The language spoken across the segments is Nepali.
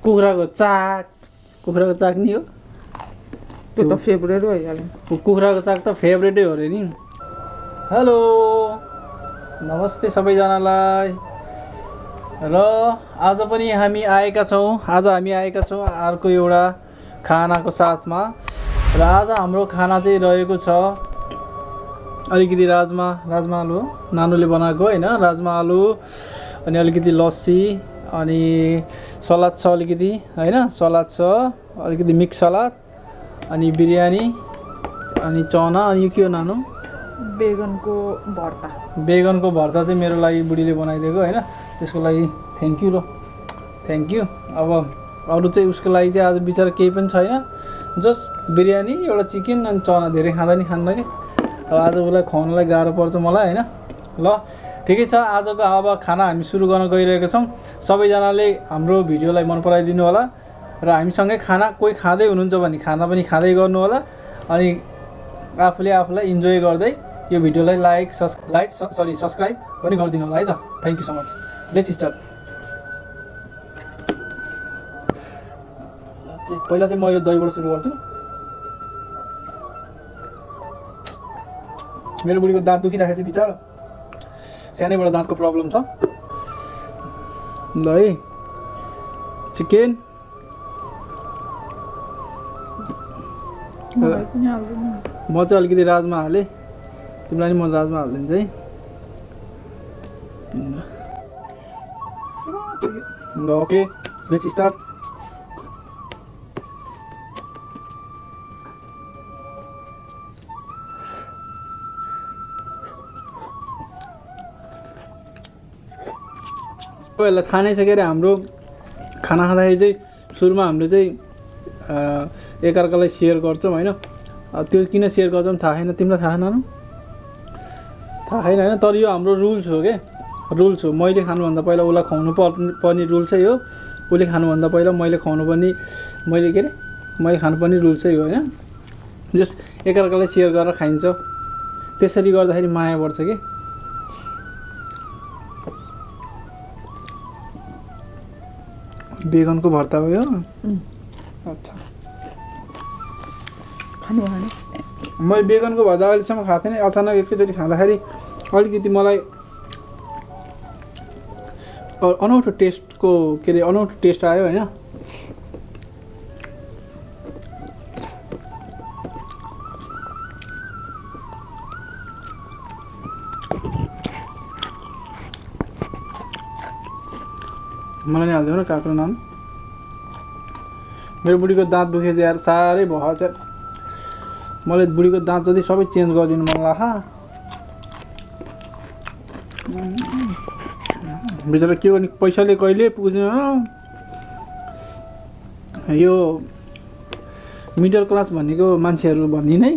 कुखुराको चाक नि हो त्यो त फेभरेट भइहाल्यो कुखुराको चाक त फेभरेटै हो रे नि हेलो नमस्ते सबैजनालाई र आज पनि हामी आएका छौँ अर्को एउटा खानाको साथमा र आज हाम्रो खाना चाहिँ रहेको छ अलिकति राजमा आलु नानुले बनाएको हैन राजमा आलु अनि अलिकति लस्सी अनि सलाद छ अलिकति हैन सलाद छ अलिकति मिक्स सलाद अनि बिरयानी अनि चना अनि के हो नानु बेगनको भर्ता चाहिँ मेरो लागि बुढीले बनाइदिएको हैन त्यसको लागि थ्यांक यू अब अरु चाहिँ उसको लागि चाहिँ आज बिचारा केही पनि छैन जस्ट बिरयानी एउटा चिकन अनि चना धेरै खाँदा नि खान्न के अब आज उसलाई खुवाउनलाई गाह्रो पर्छ मलाई हैन ल ठिकै छ आजको अब खाना हामी सुरु गर्न गइरहेका छौं सबैजनाले हाम्रो भिडियोलाई मन पराइदिनु होला र हामीसँगै खाना कोही खाँदै हुनुहुन्छ भने खाना पनि खाँदै गर्नु होला अनि आफूलाई इन्जोय गर्दै यो भिडियोलाई सब्स्क्राइब पनि गरिदिनु होला है त thank you so much let's start पहिला चाहिँ म यो दहीबाट सुरु गर्छु मेरो बुढीको दाँत दुखिराखेको छ बिचारा सानैबाट दाँतको प्रब्लम छ ल है चिकन म चाहिँ अलिकति राजमा हालेँ तिमीलाई नि म राजमा हालिदिन्छु है ल ओके लेट्स स्टार्ट तपाईँहरूलाई थाहा नै छ के अरे हाम्रो खाना खाँदाखेरि चाहिँ सुरुमा हामीले चाहिँ एकअर्कालाई सेयर गर्छौँ होइन त्यो किन सेयर गर्छौँ थाहा छैन तिमीलाई थाहा नानु थाहा छैन होइन तर यो हाम्रो रुल्स हो क्या रुल्स हो मैले खानुभन्दा पहिला उसलाई खुवाउनु पर्ने रुल चाहिँ हो उसले खानुभन्दा पहिला मैले खानुपर्ने रुल चाहिँ हो होइन जस्ट एकअर्कालाई सेयर गरेर खाइन्छ त्यसरी गर्दाखेरि माया बढ्छ कि बेगनको भर्ता हो यो अच्छा मैले बेगनको भर्ता अहिलेसम्म खाएको थिएँ अचानक एकैचोटि खाँदाखेरि अलिकति मलाई अनौठो टेस्ट आयो होइन मलाई नि हाल्दैन काको नाम मेरो बुढीको दाँत दुखे यार साह्रै भयो चाहिँ मलाई बुढीको दाँत जति सबै चेन्ज गरिदिनु मन लाग्छ बिचरा के गर्ने पैसाले कहिले पुग्दैन यो मिडल क्लास भनेको मान्छेहरू भन्ने नै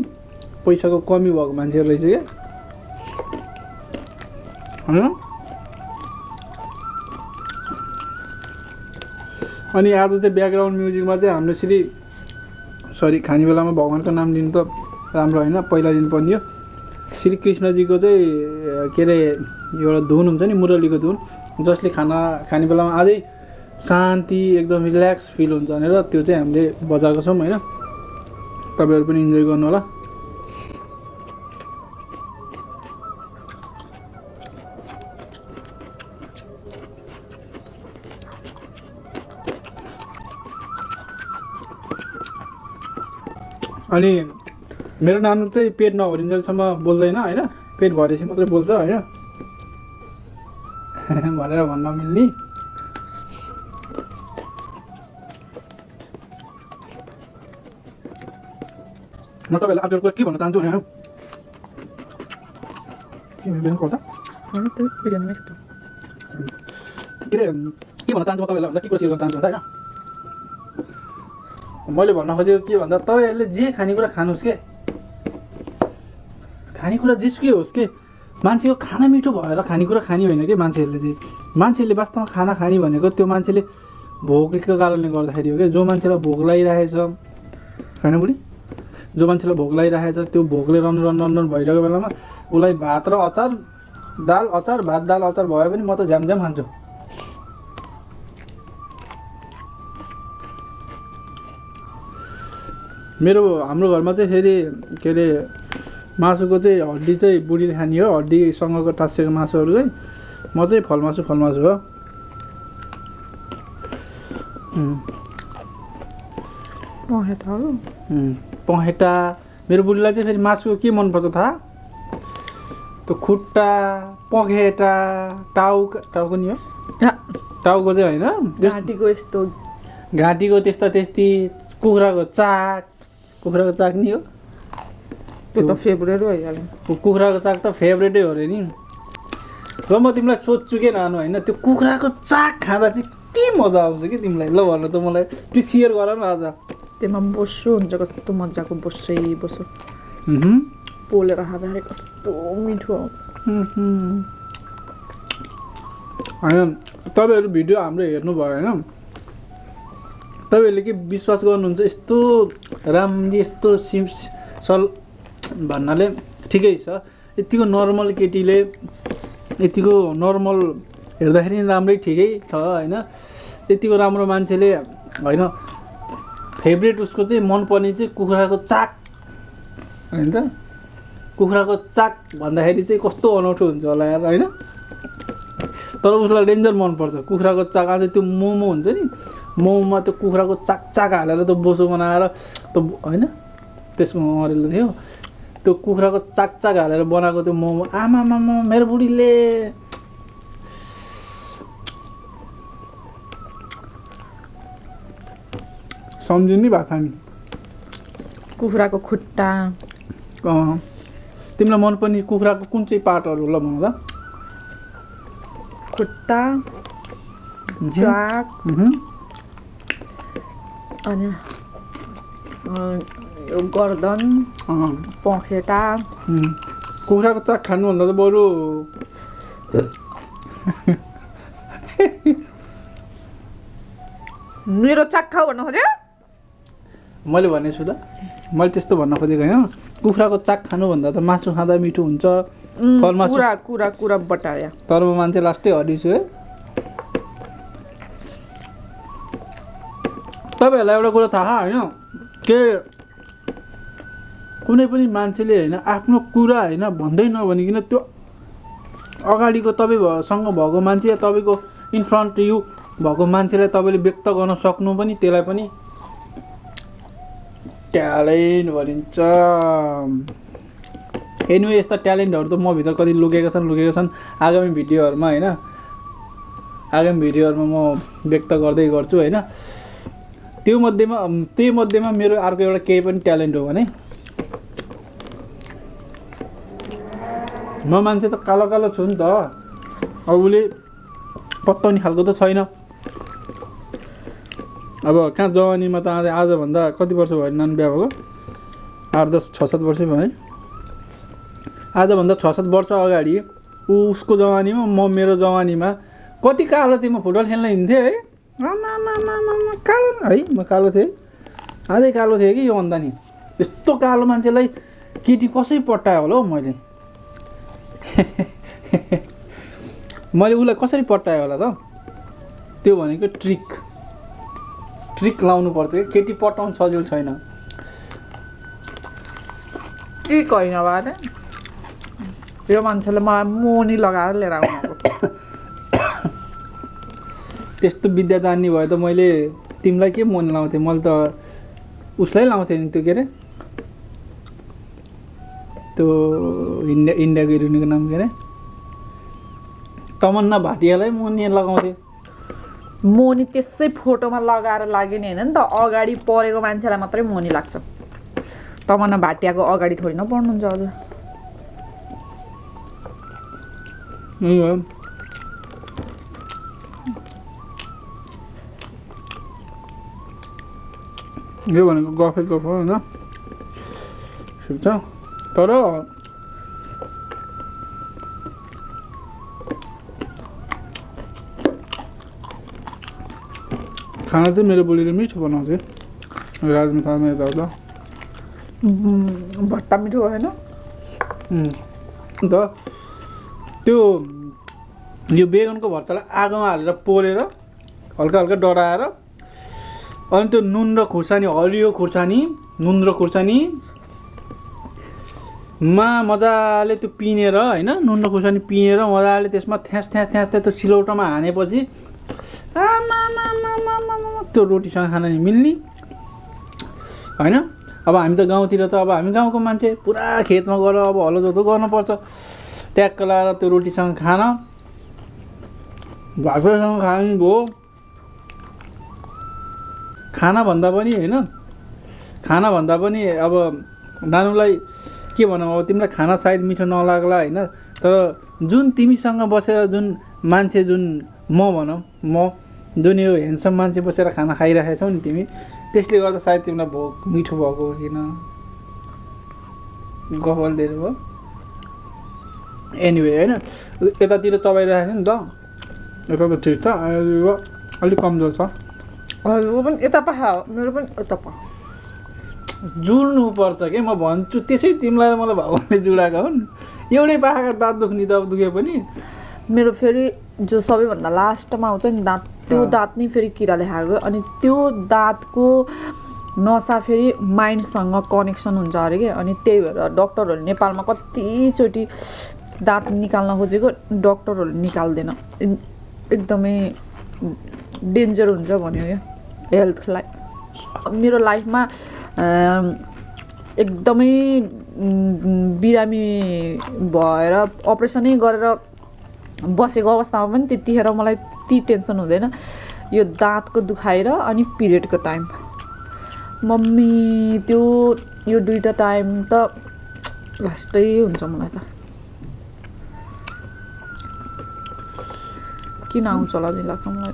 पैसाको कमी भएको मान्छेहरू रहेछ क्या होइन अनि आज चाहिँ ब्याकग्राउन्ड म्युजिकमा चाहिँ हाम्रो सरी खाने बेलामा भगवान्को नाम लिनु त राम्रो होइन पहिला दिनुपर्ने हो श्री कृष्णजीको चाहिँ के अरे एउटा धुन हुन्छ नि मुरलीको धुन जसले खाने बेलामा अझै शान्ति एकदम रिल्याक्स फिल हुन्छ भनेर त्यो चाहिँ हामीले बजाएको छौँ होइन तपाईँहरू पनि इन्जोय गर्नु होला अनि मेरो नानु चाहिँ पेट नभरिन्जेलसम्म बोल्दैन होइन पेट भरेपछि मात्रै बोल्छ होइन भनेर भन्न मिल्ने म तपाईँलाई अर्को कुरा के भन्न चाहन्छु भने के भन्न चाहन्छु म तपाईँलाई के कुरा सेयर गर्न चाहन्छु होइन मैले भन्न खोजेको के भन्दा तपाईँहरूले जे खानेकुरा खानुहोस् के खानेकुरा जेसुकै होस् के मान्छेको खाना मिठो भएर खानेकुरा खाने होइन कि मान्छेहरूले वास्तवमा खाना खाने भनेको त्यो मान्छेले भोकको कारणले गर्दाखेरि हो क्या जो मान्छेलाई भोक लागिरहेछ होइन बुढी जो मान्छेलाई भोक लागिरहेछ त्यो भोकले रन भइरहेको बेलामा उसलाई भात र अचार दाल अचार भात दाल अचार भए पनि म त झ्यामझ्याम खान्छु हाम्रो घरमा चाहिँ फेरि के अरे मासुको चाहिँ हड्डी चाहिँ बुढीले खाने हो, हड्डीसँगको टाँसेको मासुहरू चाहिँ। म चाहिँ फलमासु हो। पहेटा मेरो बुढीलाई चाहिँ फेरि मासुको के मनपर्छ थाहा? त्यो खुट्टा, पखेटा, टाउको नि हो, टाउको चाहिँ होइन, घाँटीको त्यस्ती, कुखुराको चाक नि हो। त्यो त फेभरेट भइहाल्यो। कुखुराको चाक त फेभरेटै हो रे नि। र म तिमीलाई सोध्छु के नानु होइन, त्यो कुखुराको चाक खाँदा चाहिँ के मजा आउँछ कि तिमीलाई? ल भन त मलाई, त्यो सेयर गर न आज। त्यसमा बोसो हुन्छ, कस्तो मजाको बोसो पोलेर खाँदाखेरि कस्तो मिठो होइन। तपाईँहरू भिडियो हाम्रो हेर्नुभयो होइन, तपाईँहरूले के विश्वास गर्नुहुन्छ यस्तो राम्ररी यस्तो सल भन्नाले ठिकै छ। यतिको नर्मल केटीले यतिको नर्मल हेर्दाखेरि राम्रै ठिकै छ होइन। यतिको राम्रो मान्छेले होइन फेभरेट उसको चाहिँ मनपर्ने चाहिँ कुखुराको चाक होइन त। कुखुराको चाक भन्दाखेरि चाहिँ कस्तो अनौठो हुन्छ होला यार होइन। तर उसलाई डेन्जर मनपर्छ कुखुराको चाक। अझै त्यो मोमो हुन्छ नि, मोमोमा त्यो कुखुराको चाक हालेर त बोसो बनाएर त होइन, त्यसको मरेलो थियो त्यो कुखुराको चाक हालेर बनाएको त्यो मोमो। आमामा मेरो बुढीले सम्झिनु भएको हामी। कुखुराको खुट्टा। तिमीलाई मनपर्ने कुखुराको कुन चाहिँ पार्टहरू ल भन त? खुट्टा, चाक, अनि गर्दन, पखेटा। कुखुराको चाक खानुभन्दा त बरु मेरो चाक खाऊ भन्न खोज्यो? मैले भनेको छु त, मैले त्यस्तो भन्न खोजेको होइन। कुखुराको चाक खानुभन्दा त मासु खाँदा मिठो हुन्छ। फलमासु कुरा बटाया। तर म मान्छे लास्टै हरिछु है। तपाईँहरूलाई एउटा कुरा थाहा होइन, के कुनै पनि मान्छेले होइन आफ्नो कुरा होइन भन्दै नभनिकन त्यो अगाडिको तपाईँसँग भएको मान्छे या तपाईँको इन फ्रन्ट यु भएको मान्छेलाई तपाईँले व्यक्त गर्न सक्नु पनि त्यसलाई पनि ट्यालेन्ट भनिन्छ। एनिवे यस्ता ट्यालेन्टहरू त म भित्र कति लुकेका छन्। आगामी भिडियोहरूमा होइन, आगामी भिडियोहरूमा म व्यक्त गर्दै गर्छु होइन। त्यही मध्येमा मेरो अर्को एउटा केही पनि ट्यालेन्ट हो भने म मान्छे त कालो छु नि त। अब उसले पत्ताउने खालको त छैन। अब कहाँ जवानीमा त आजभन्दा कति वर्ष भयो नानी बिहा भएको? 8-10-6-7 वर्ष भयो है। आजभन्दा 6-7 वर्ष अगाडि उसको जवानीमा म मेरो जवानीमा कति कालो थिएँ। म फुटबल खेल्न हिँड्थेँ है। कालो है, म कालो थिएँ, अझै कालो थिएँ कि योभन्दा नि। यस्तो कालो मान्छेलाई केटी कसरी पट्टायो होला हौ मैले। उसलाई कसरी पट्टायो होला त? त्यो भनेको ट्रिक लाउनु पर्छ कि केटी पटाउनु सजिलो छैन। ट्रिक होइन बारे, यो मान्छेले मलाई मोनी लगाएर लिएर आउनु। त्यस्तो विद्या जान्ने भयो त मैले तिमीलाई के मोनी लाउँथेँ? मैले त उसलाई लाउँथेँ नि। त्यो के अरे त्यो इन्डियाको हिरोइनको नाम के अरे? तमन्ना भाटियालाई मोनी लगाउँथेँ। मोनी त्यसै फोटोमा लगाएर लाग्यो नि होइन नि त। अगाडि परेको मान्छेलाई मात्रै मोनी लाग्छ। तमन्ना भाटियाको अगाडि थोरै न पर्नुहुन्छ हजुर। यो भनेको गफ हो होइन, ठिक छ। तर खाना चाहिँ मेरो बुढीले मिठो बनाउँथ्यो। राजमाथामा यताउता भट्टा मिठो भएन अन्त त्यो यो बेगनको भर्तालाई आगोमा हालेर पोलेर हल्का डढाएर अनि त्यो नुन र खुर्सानी, हरियो खुर्सानी नुन र खुर्सानीमा मजाले त्यो पिनेर होइन नुन र खुर्सानी पिनेर मजाले त्यसमा थ्यास त्यो सिलौटोमा हानेपछि त्यो रोटीसँग खान नि मिल्ने होइन। अब हामी त गाउँतिर त अब हामी गाउँको मान्छे पुरा खेतमा गएर अब हलोजोतो गर्नुपर्छ, ट्याक्क लाएर त्यो रोटीसँग खान भातसँग खानु भयो। खाना भन्दा पनि अब नानुलाई के भनौँ, अब तिमीलाई खाना सायद मिठो नलाग्ला होइन, तर जुन तिमीसँग बसेर जुन मान्छे जुन म जुन यो ह्यान्डसम मान्छे बसेर खाना खाइरहेको छौ नि तिमी, त्यसले गर्दा सायद तिमीलाई भोक मिठो भएको हो किन गफल दिएर भयो। एनिवे होइन यतातिर चबाइरहेको छ नि त, यता त ठिक छ, अलिक कमजोर छ। हजुर पनि यता पा मेरो पनि यता पा जुड्नु पर्छ के म भन्छु, त्यसै तिमीलाई र मलाई भगवानले जुडाएका हुन्। एउटै पाखाका दाँत दुख्ने दब दुखे पनि मेरो फेरि जो सबैभन्दा लास्टमा आउँछ नि दाँत, त्यो दाँत नै फेरि किराले खाएको, अनि त्यो दाँतको नसा फेरि माइन्डसँग कनेक्सन हुन्छ अरे के। अनि त्यही भएर डक्टरहरूले नेपालमा कतिचोटि दाँत निकाल्न खोजेको डक्टरहरूले निकाल्दैन, एकदमै डेन्जर हुन्छ भन्यो क्या हेल्थलाई। मेरो लाइफमा एकदमै बिरामी भएर अपरेसनै गरेर बसेको अवस्थामा पनि त्यतिखेर मलाई ती टेन्सन हुँदैन, यो दाँतको दुखाइ र अनि पिरियडको टाइम। मम्मी त्यो यो दुईवटा टाइम त लास्टै हुन्छ मलाई त, किन आउँछ होला जस्तो लाग्छ मलाई।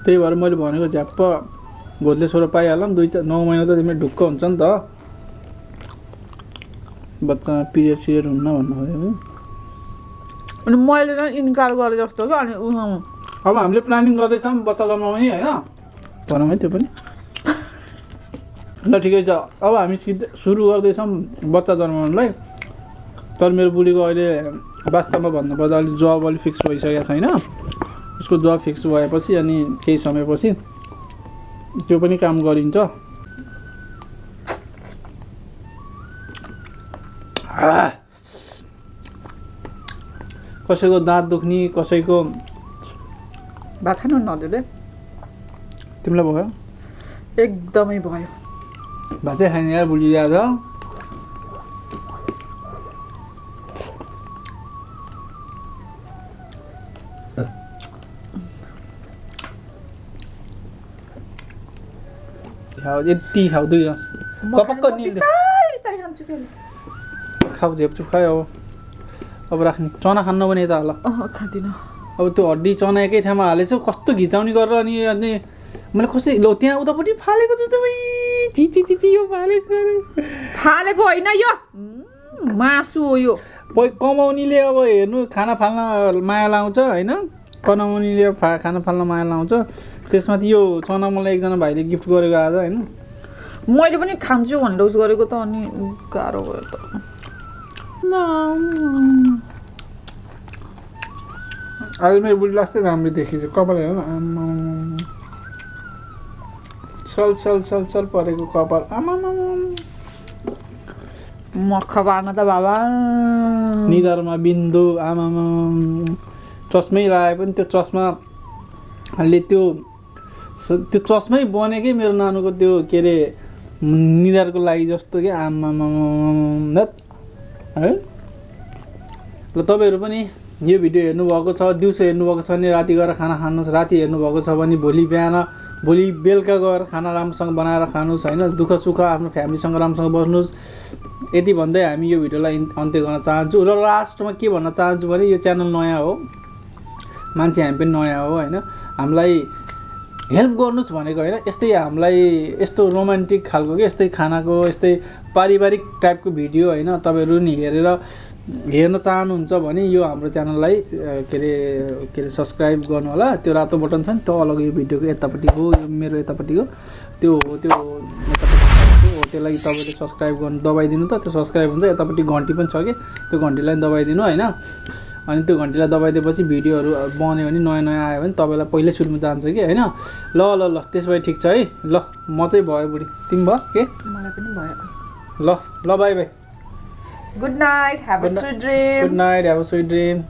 त्यही भएर मैले भनेको झ्याप्प भोजले छोरो पाइहालौँ, 9 महिना त तिमीले ढुक्क हुन्छ नि त, बच्चामा पिरियड हुन्न भन्नु खोजेको। अनि मैले त इन्कार गरेँ जस्तो क्या। अनि अब हामीले प्लानिङ गर्दैछौँ बच्चा जन्माउने होइन, भनौँ है त्यो पनि ल ठिकै छ। अब हामी सुरु गर्दैछौँ बच्चा जन्माउनुलाई, तर मेरो बुढीको अहिले वास्तवमा भन्नुपर्दा अलिक जब अलिक फिक्स भइसकेको छैन। उसको जब फिक्स भएपछि अनि केही समयपछि त्यो पनि काम गरिन्छ। कसैको दाँत दुख्ने, कसैको भात खानु नजुले तिमीलाई भयो एकदमै भयो। भातै खाने यार बुढी आज यति खाऊ 2 जस कपक्क निल्दै खाऊ झेप्चुप खायो। अब राख्ने चना खान्न पनि यता होला खाँदिनँ। अब त्यो हड्डी चना एकै ठाउँमा हालेछौ कस्तो घिचाउने गरेर, अनि मैले कसै लो त्यहाँ उतापट्टि फालेको छु तपाईँ यो फालेको होइन, यो मासु हो। यो कमाउनेले अब हेर्नु खाना फाल्न माया लाउँछ होइन, कमाउनेले खाना फाल्न माया लाउँछ। त्यसमा यो चना मलाई एकजना भाइले गिफ्ट गरेको आज होइन, मैले पनि खान्छु भनेर उस गरेको त, अनि गाह्रो भयो त। आज मेरो बुढी लाग्छ राम्रो देखिन्छ, कपाल हेर्नु सल सल सल सल परेको कपाल, आमा मख पार्न त बाबा निधारमा बिन्दु, आमामा चस्मै लगाए पनि त्यो चस्माले त्यो चस्मै बनेकै मेरो नानुको त्यो के अरे निधारको लागि जस्तो क्या आमामा है। ल तपाईँहरू पनि यो भिडियो हेर्नुभएको छ, दिउँसो हेर्नुभएको छ भने राति गएर खाना खानुहोस्, राति हेर्नुभएको छ भने भोलि बेलुका गएर खाना राम्रोसँग बनाएर खानुहोस् होइन, दुःख सुख आफ्नो फ्यामिलीसँग राम्रोसँग बस्नुहोस्। यति भन्दै हामी यो भिडियोलाई अन्त्य गर्न चाहन्छु। र लास्टमा के भन्न चाहन्छु भने यो च्यानल नयाँ हो, मान्छे हामी पनि नयाँ हो होइन, हामीलाई हेल्प गर्नुहोस् भनेको होइन, यस्तै हामीलाई यस्तो रोमान्टिक खालको कि यस्तै खानाको यस्तै पारिवारिक टाइपको भिडियो होइन, तपाईँहरू नि हेर्न चाहनुहुन्छ भने यो हाम्रो च्यानललाई के अरे सब्सक्राइब गर्नु होला। त्यो रातो बटन छ नि त्यो अलग यो भिडियोको यतापट्टिको, मेरो यतापट्टिको त्यो यतापट्टि हो, त्यसलाई तपाईँले सब्सक्राइब गर्नु दबाइदिनु त, त्यो सब्सक्राइब हुन्छ। यतापट्टि घन्टी पनि छ कि त्यो घन्टीलाई दबाइदिनु होइन। अनि त्यो घन्टीलाई दबाइदिएपछि भिडियोहरू बन्यो भने नयाँ नयाँ आयो भने तपाईँलाई पहिल्यै सुरुमा जान्छ कि होइन ल ल ल त्यसो भए ठिक छ है ल म चाहिँ भयो बुढी तिमी भयो के मलाई पनि भयो ल ल by by good night have a sweet dream good night have a sweet dream